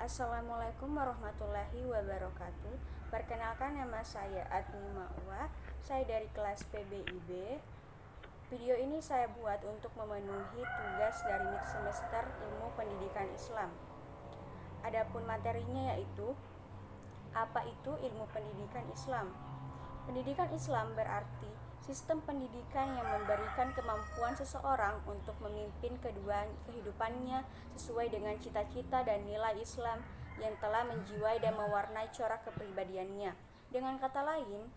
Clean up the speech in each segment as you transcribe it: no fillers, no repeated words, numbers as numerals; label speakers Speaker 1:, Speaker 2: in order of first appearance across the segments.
Speaker 1: Assalamualaikum warahmatullahi wabarakatuh. Perkenalkan, nama saya Adni Ma'wa. Saya dari kelas PBIB. Video ini saya buat untuk memenuhi tugas dari mid semester Ilmu Pendidikan Islam. Adapun materinya yaitu apa itu ilmu pendidikan Islam? Pendidikan Islam berarti sistem pendidikan yang memberikan kemampuan seseorang untuk memimpin kehidupannya sesuai dengan cita-cita dan nilai Islam yang telah menjiwai dan mewarnai corak kepribadiannya. Dengan kata lain,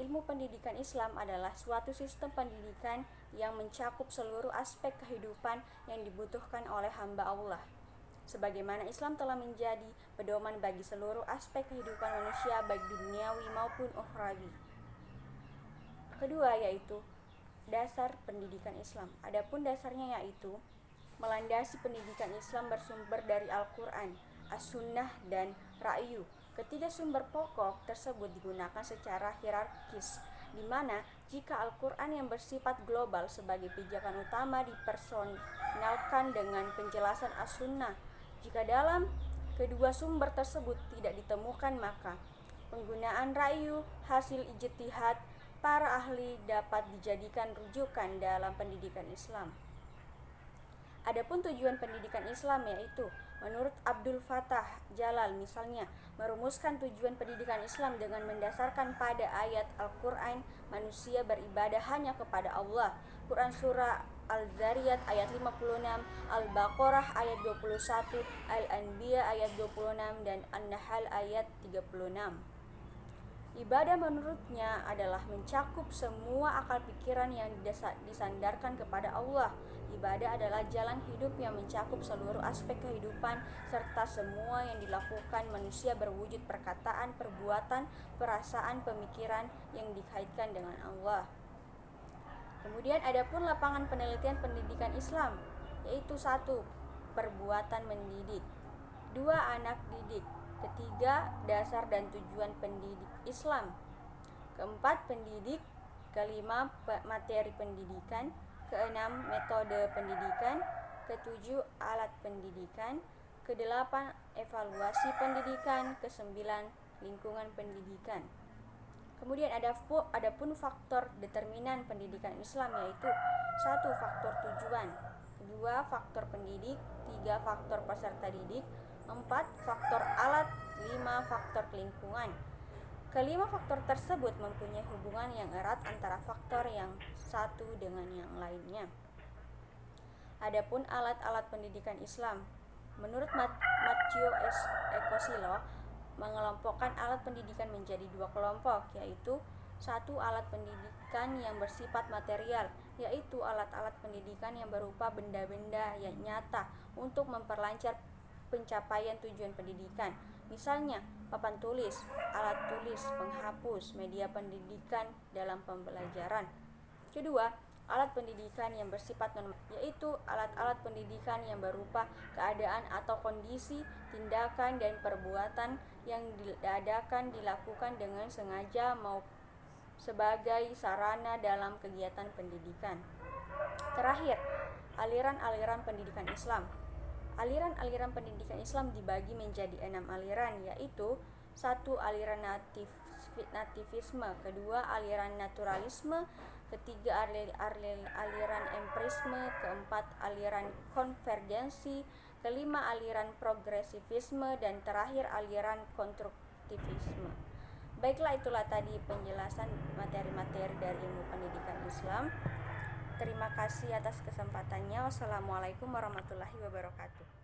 Speaker 1: ilmu pendidikan Islam adalah suatu sistem pendidikan yang mencakup seluruh aspek kehidupan yang dibutuhkan oleh hamba Allah. Sebagaimana Islam telah menjadi pedoman bagi seluruh aspek kehidupan manusia baik duniawi maupun ukhrawi. Kedua yaitu dasar pendidikan Islam. Adapun dasarnya yaitu melandasi pendidikan Islam bersumber dari Al-Quran, As-Sunnah, dan Ra'yu. Ketiga sumber pokok tersebut digunakan secara hierarkis, di mana jika Al-Quran yang bersifat global sebagai pijakan utama dipersonalkan dengan penjelasan As-Sunnah. Jika dalam kedua sumber tersebut tidak ditemukan, maka penggunaan ra'yu hasil ijtihad para ahli dapat dijadikan rujukan dalam pendidikan Islam. Adapun tujuan pendidikan Islam yaitu menurut Abdul Fattah Jalal misalnya merumuskan tujuan pendidikan Islam dengan mendasarkan pada ayat Al-Quran, manusia beribadah hanya kepada Allah. Quran surah Al-Zariyat ayat 56, Al-Baqarah ayat 21, Al-Anbiya ayat 26, dan An-Nahl ayat 36. Ibadah menurutnya adalah mencakup semua akal pikiran yang disandarkan kepada Allah. Ibadah adalah jalan hidup yang mencakup seluruh aspek kehidupan serta semua yang dilakukan manusia berwujud perkataan, perbuatan, perasaan, pemikiran yang dikaitkan dengan Allah. Kemudian adapun lapangan penelitian pendidikan Islam yaitu 1. Perbuatan mendidik, 2. Anak didik, ketiga dasar dan tujuan pendidik Islam, keempat pendidik, kelima materi pendidikan, keenam metode pendidikan, ketujuh alat pendidikan, kedelapan evaluasi pendidikan, kesembilan lingkungan pendidikan. Kemudian adapun faktor determinan pendidikan Islam yaitu 1. Faktor tujuan, 2. Faktor pendidik, 3. Faktor peserta didik, 4. Faktor alat, 5. Faktor lingkungan. Kelima faktor tersebut mempunyai hubungan yang erat antara faktor yang satu dengan yang lainnya. Adapun alat-alat pendidikan Islam, menurut Matteo Ecosilo mengelompokkan alat pendidikan menjadi 2 kelompok, yaitu 1. Alat pendidikan yang bersifat material, yaitu alat-alat pendidikan yang berupa benda-benda yang nyata untuk memperlancar pencapaian tujuan pendidikan. Misalnya, papan tulis, alat tulis, penghapus, media pendidikan dalam pembelajaran. Kedua, alat pendidikan yang bersifat normatif, yaitu alat-alat pendidikan yang berupa keadaan atau kondisi, tindakan, dan perbuatan yang dilakukan dengan sengaja maupun sebagai sarana dalam kegiatan pendidikan. Terakhir, aliran-aliran pendidikan Islam. Aliran-aliran pendidikan Islam dibagi menjadi 6 aliran, yaitu 1. Aliran nativisme, 2. Aliran naturalisme, 3. Aliran empirisme, 4. Aliran konvergensi, 5. Aliran progresivisme, dan terakhir aliran konstruktivisme. Baiklah, itulah tadi penjelasan materi-materi dari ilmu pendidikan Islam. Terima kasih atas kesempatannya. Wassalamualaikum warahmatullahi wabarakatuh.